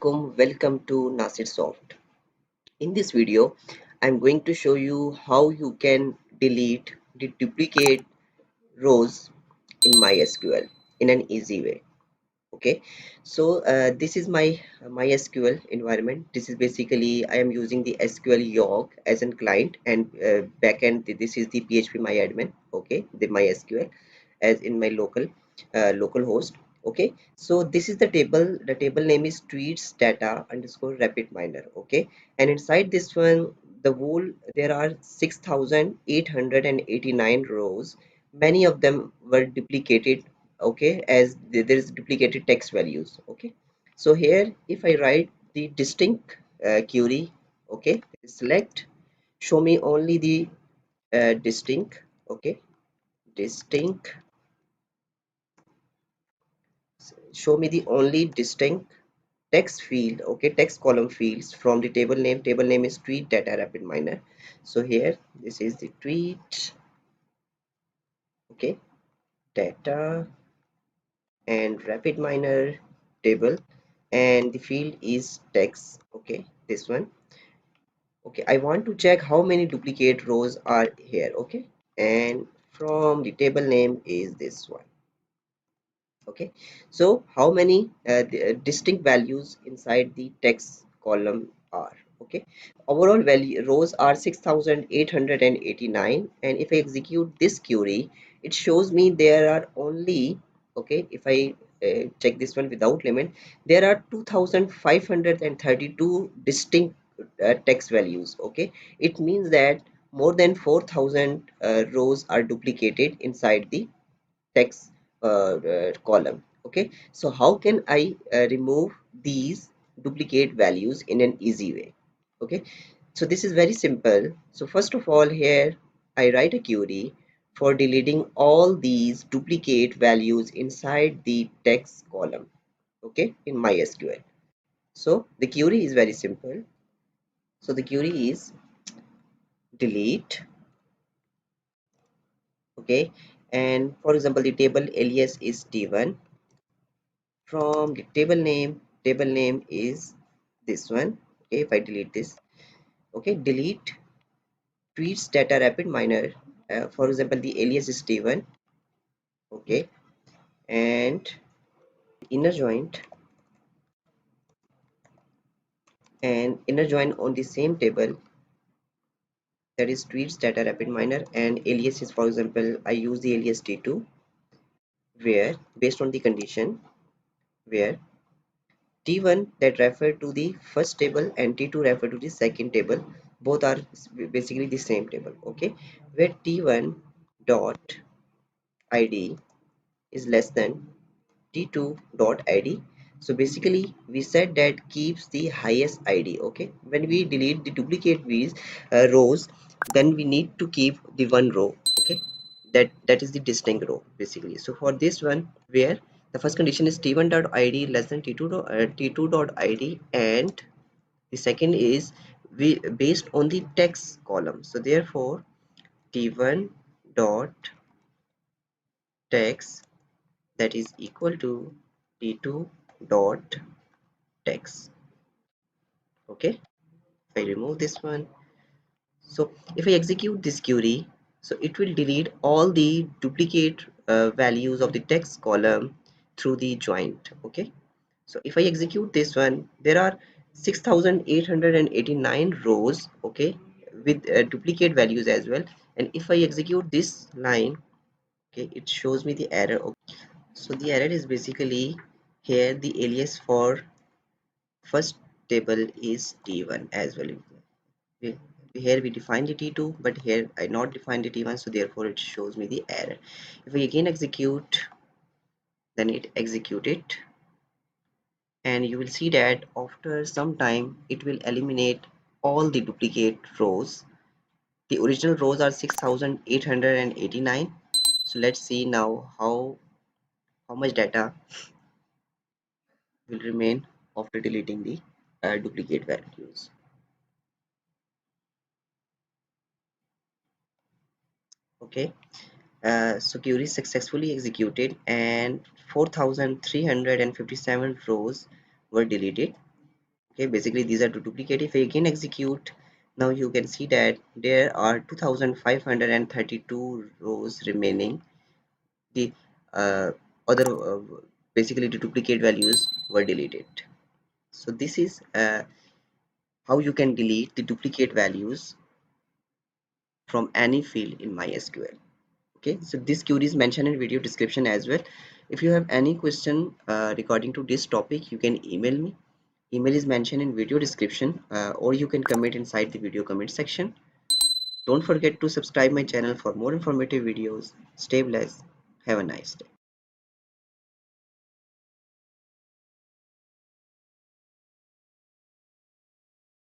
alaikum, welcome to Nasir Soft. In this video, I'm going to show you how you can delete the duplicate rows in MySQL in an easy way. Okay, so this is my MySQL environment. This is basically I am using the SQL York as a client and backend. This is the PHP MyAdmin. Okay, the MySQL as in my local host. Okay, so this is the table name is tweets data underscore rapid miner. Okay, and inside this one the whole there are 6,889 rows. Many of them were duplicated. Okay, as there is duplicated text values. Okay, so here if I write the distinct query, okay, select show me only the distinct. Okay, distinct, show me the only distinct text field. Okay, text column fields from the table name is tweet data rapid miner. So here this is the tweet, okay, data and rapid miner table, and the field is text. Okay, this one. Okay, I want to check how many duplicate rows are here. Okay, and from the table name is this one. Okay, so how many distinct values inside the text column are? Okay, overall value rows are 6,889, and if I execute this query, it shows me there are only, okay, if I check this one without limit, there are 2,532 distinct text values. Okay, it means that more than 4,000 rows are duplicated inside the text column. Okay, so how can I remove these duplicate values in an easy way? Okay, so this is very simple. So first of all, here I write a query for deleting all these duplicate values inside the text column. Okay, in MySQL. So the query is very simple. So the query is delete. Okay, and for example the table alias is t1. From the table name is this one. Okay, if I delete this, okay, delete tweets data rapid miner. For example the alias is t1. Okay, and inner joint, and inner join on the same table, that is tweets data rapid miner, and alias is, for example, I use the alias t2, where based on the condition where T1 that refer to the first table and T2 refer to the second table. Both are basically the same table. Okay, where T1 dot ID is less than T2 dot ID. So basically we said that keeps the highest ID. Okay, when we delete the duplicate rows, then we need to keep the one row. Okay, that is the distinct row basically. So for this one, where the first condition is t1 dot id less than t2 dot id, and the second is we based on the text column. So therefore t1 dot text, that is equal to t2 dot text. Okay, if I remove this one, so if I execute this query, so it will delete all the duplicate values of the text column through the joint. Okay, so if I execute this one, there are 6,889 rows. Okay, with duplicate values as well. And if I execute this line, okay, it shows me the error. Okay. So the error is basically here the alias for first table is t1 as well. we, Here we define the t2, but here I not define the t1, so therefore it shows me the error. If we again execute, then it execute it, and you will see that after some time it will eliminate all the duplicate rows. The original rows are 6,889. So let's see now how much data will remain after deleting the duplicate values. Okay, so query successfully executed and 4,357 rows were deleted. Okay, basically these are to duplicate. If I again execute, now you can see that there are 2532 rows remaining. The other basically the duplicate values were deleted. So this is how you can delete the duplicate values from any field in MySQL. Okay, so this query is mentioned in video description as well. If you have any question regarding to this topic, you can email me. Email is mentioned in video description, or you can comment inside the video comment section. Don't forget to subscribe my channel for more informative videos. Stay blessed. Have a nice day.